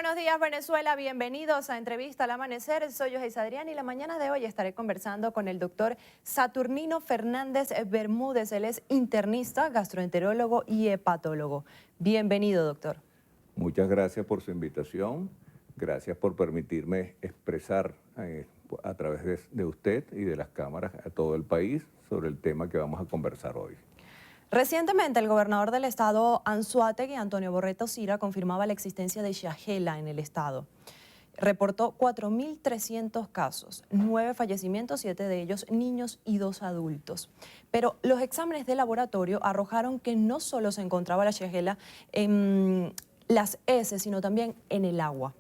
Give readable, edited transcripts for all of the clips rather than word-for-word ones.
Buenos días, Venezuela. Bienvenidos a Entrevista al Amanecer. Soy Joyce Adrián y la mañana de hoy estaré conversando con el doctor Saturnino Fernández Bermúdez. Él es internista, gastroenterólogo y hepatólogo. Bienvenido, doctor. Muchas gracias por su invitación. Gracias por permitirme expresar a través de usted y de las cámaras a todo el país sobre el tema que vamos a conversar hoy. Recientemente, el gobernador del estado, Anzoátegui, Antonio Borrero Sira, confirmaba la existencia de Shigella en el estado. Reportó 4.300 casos, 9 fallecimientos, 7 de ellos niños y 2 adultos. Pero los exámenes de laboratorio arrojaron que no solo se encontraba la Shigella en las heces, sino también en el agua.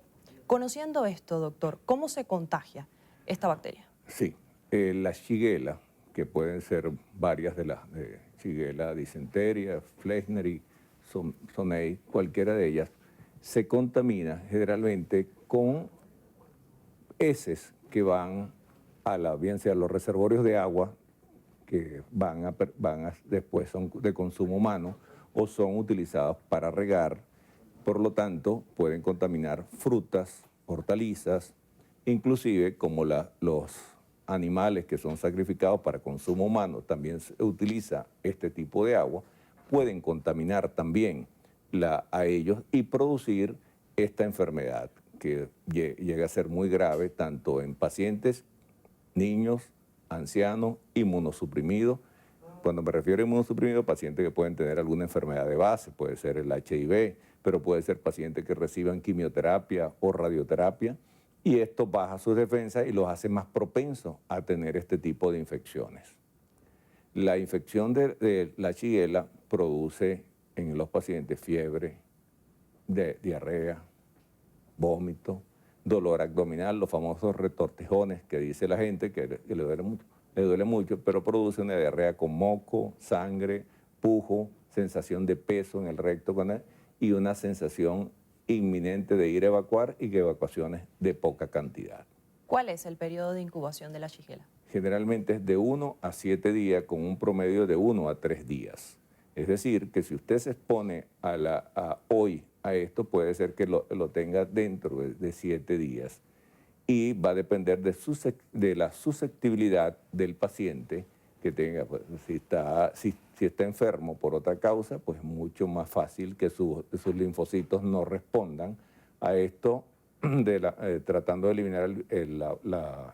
Conociendo esto, doctor, ¿cómo se contagia esta bacteria? Sí, la Shigella, que pueden ser varias de las Shigella, disenteria, Flesneri, Sonei, cualquiera de ellas, se contamina generalmente con heces que van bien sea los reservorios de agua, que después son de consumo humano o son utilizados para regar. Por lo tanto, pueden contaminar frutas, hortalizas, inclusive como los animales que son sacrificados para consumo humano, también se utiliza este tipo de agua, pueden contaminar también a ellos y producir esta enfermedad que llega a ser muy grave tanto en pacientes, niños, ancianos, inmunosuprimidos. Cuando me refiero a inmunosuprimidos, pacientes que pueden tener alguna enfermedad de base, puede ser el HIV, pero puede ser pacientes que reciban quimioterapia o radioterapia, y esto baja sus defensas y los hace más propensos a tener este tipo de infecciones. La infección de la Shigella produce en los pacientes fiebre, diarrea, vómito, dolor abdominal, los famosos retortijones que dice la gente que le duele mucho, pero produce una diarrea con moco, sangre, pujo, sensación de peso en el recto y una sensación inminente de ir a evacuar y que evacuaciones de poca cantidad. ¿Cuál es el periodo de incubación de la Shigella? Generalmente es de 1 a 7 días con un promedio de 1 a 3 días. Es decir, que si usted se expone hoy a esto, puede ser que lo tenga dentro de 7 días. Y va a depender de la susceptibilidad del paciente que tenga. Pues, si está enfermo por otra causa, pues es mucho más fácil que sus linfocitos no respondan a esto tratando de eliminar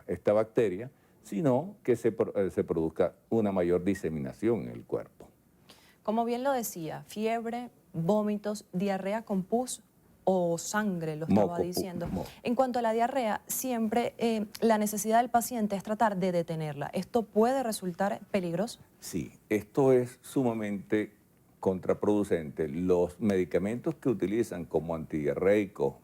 esta bacteria, sino que se produzca una mayor diseminación en el cuerpo. Como bien lo decía, fiebre, vómitos, diarrea con pus o sangre, lo estaba diciendo. En cuanto a la diarrea, siempre la necesidad del paciente es tratar de detenerla. ¿Esto puede resultar peligroso? Sí, esto es sumamente contraproducente. Los medicamentos que utilizan como antidiarreicos,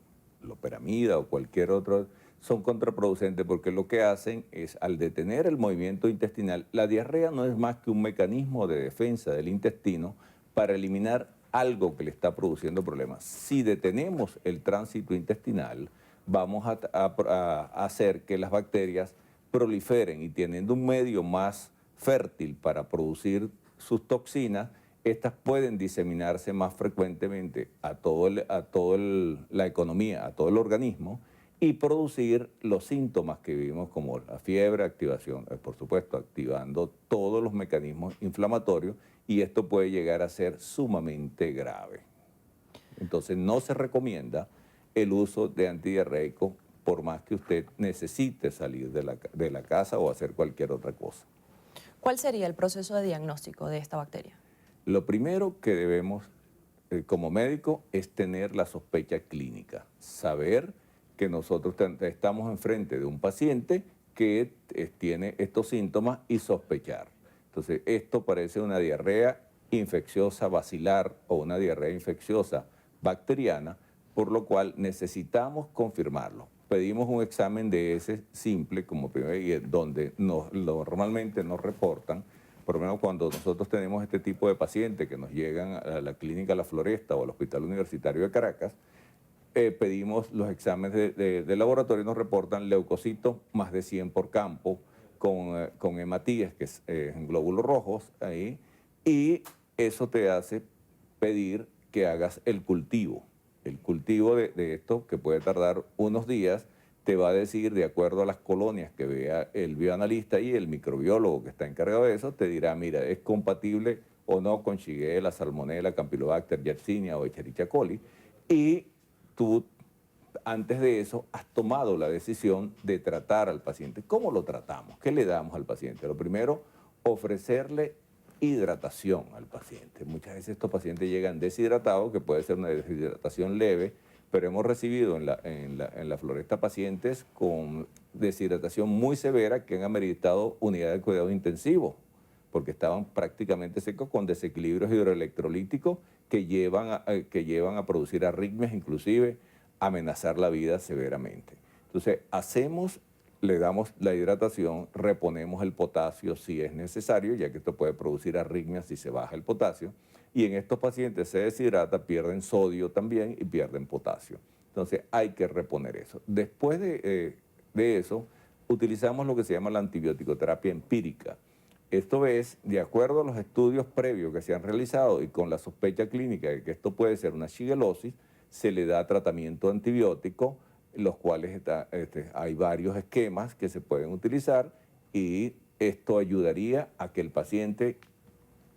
loperamida o cualquier otro, son contraproducentes porque lo que hacen es, al detener el movimiento intestinal, la diarrea no es más que un mecanismo de defensa del intestino para eliminar algo que le está produciendo problemas. Si detenemos el tránsito intestinal, vamos a hacer que las bacterias proliferen y teniendo un medio más fértil para producir sus toxinas, estas pueden diseminarse más frecuentemente a toda la economía, a todo el organismo, y producir los síntomas que vimos como la fiebre, activación, por supuesto, activando todos los mecanismos inflamatorios, y esto puede llegar a ser sumamente grave. Entonces no se recomienda el uso de antidiarreicos por más que usted necesite salir de la casa o hacer cualquier otra cosa. ¿Cuál sería el proceso de diagnóstico de esta bacteria? Lo primero que debemos como médico es tener la sospecha clínica, saber que nosotros estamos enfrente de un paciente que tiene estos síntomas y sospechar. Entonces, esto parece una diarrea infecciosa bacilar o una diarrea infecciosa bacteriana, por lo cual necesitamos confirmarlo. Pedimos un examen de heces simple, como donde normalmente nos reportan, por lo menos cuando nosotros tenemos este tipo de pacientes que nos llegan a la clínica La Floresta o al Hospital Universitario de Caracas, pedimos los exámenes de laboratorio y nos reportan leucocitos más de 100 por campo, con hematíes, que es en glóbulos rojos, ahí, y eso te hace pedir que hagas el cultivo. El cultivo de esto, que puede tardar unos días, te va a decir, de acuerdo a las colonias que vea el bioanalista y el microbiólogo que está encargado de eso, te dirá, mira, es compatible o no con Shigella, Salmonella, Campylobacter, Yersinia o Escherichia coli, y tú, antes de eso, has tomado la decisión de tratar al paciente. ¿Cómo lo tratamos? ¿Qué le damos al paciente? Lo primero, ofrecerle hidratación al paciente. Muchas veces estos pacientes llegan deshidratados, que puede ser una deshidratación leve, pero hemos recibido en la Floresta pacientes con deshidratación muy severa que han ameritado unidades de cuidado intensivo, porque estaban prácticamente secos con desequilibrios hidroelectrolíticos que llevan a producir arritmias, inclusive amenazar la vida severamente. Entonces, le damos la hidratación, reponemos el potasio si es necesario, ya que esto puede producir arritmias si se baja el potasio, y en estos pacientes se deshidrata, pierden sodio también y pierden potasio. Entonces hay que reponer eso. Después de eso, utilizamos lo que se llama la antibiótico-terapia empírica. Esto es, de acuerdo a los estudios previos que se han realizado y con la sospecha clínica de que esto puede ser una shigellosis, se le da tratamiento antibiótico, los cuales hay varios esquemas que se pueden utilizar, y esto ayudaría a que el paciente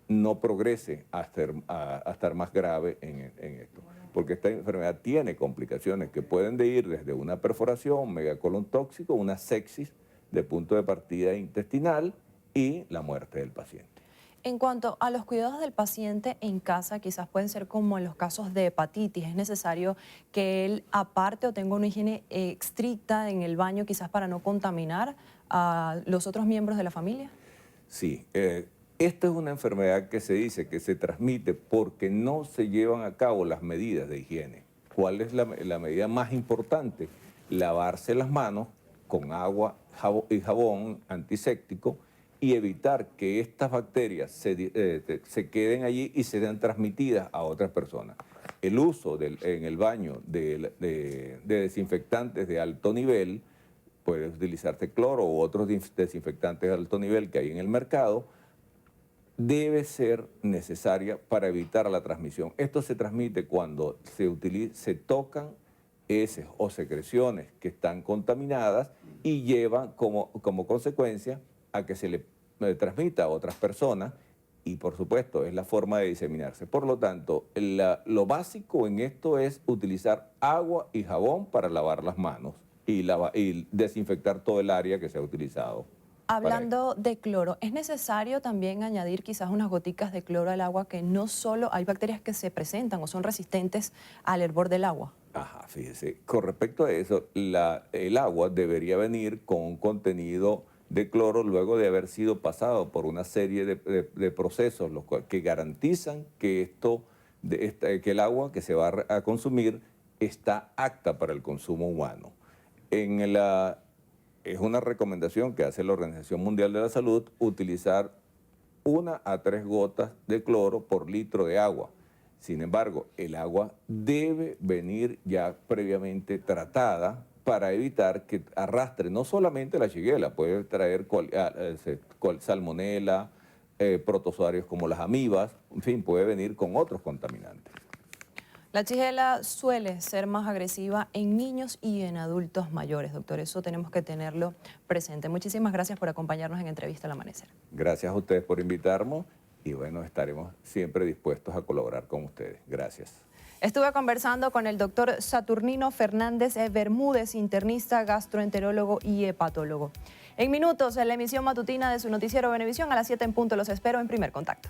no progrese a estar más grave en esto. Porque esta enfermedad tiene complicaciones que pueden ir desde una perforación, megacolon tóxico, una sepsis de punto de partida intestinal y la muerte del paciente. En cuanto a los cuidados del paciente en casa, quizás pueden ser como en los casos de hepatitis. ¿Es necesario que él aparte o tenga una higiene estricta en el baño, quizás para no contaminar a los otros miembros de la familia? Sí, esta es una enfermedad que se dice que se transmite porque no se llevan a cabo las medidas de higiene. ¿Cuál es la medida más importante? Lavarse las manos con agua y jabón antiséptico y evitar que estas bacterias se queden allí y sean transmitidas a otras personas. El uso en el baño de desinfectantes de alto nivel, puede utilizarse cloro u otros desinfectantes de alto nivel que hay en el mercado, debe ser necesaria para evitar la transmisión. Esto se transmite cuando se tocan heces o secreciones que están contaminadas y llevan como consecuencia a que se le transmita a otras personas, y por supuesto es la forma de diseminarse. Por lo tanto, lo básico en esto es utilizar agua y jabón para lavar las manos y desinfectar todo el área que se ha utilizado. Hablando de cloro, ¿es necesario también añadir quizás unas goticas de cloro al agua, que no solo hay bacterias que se presentan o son resistentes al hervor del agua? Ajá, fíjese, con respecto a eso, el agua debería venir con un contenido de cloro luego de haber sido pasado por una serie de procesos que garantizan que que el agua que se va a consumir está apta para el consumo humano. Es una recomendación que hace la Organización Mundial de la Salud utilizar 1 a 3 gotas de cloro por litro de agua. Sin embargo, el agua debe venir ya previamente tratada para evitar que arrastre no solamente la Shigella, puede traer salmonela, protozoarios como las amibas, en fin, puede venir con otros contaminantes. La Shigella suele ser más agresiva en niños y en adultos mayores, doctor. Eso tenemos que tenerlo presente. Muchísimas gracias por acompañarnos en Entrevista al Amanecer. Gracias a ustedes por invitarnos y bueno, estaremos siempre dispuestos a colaborar con ustedes. Gracias. Estuve conversando con el doctor Saturnino Fernández Bermúdez, internista, gastroenterólogo y hepatólogo. En minutos, en la emisión matutina de su noticiero Venevisión, a las 7 en punto, los espero en Primer Contacto.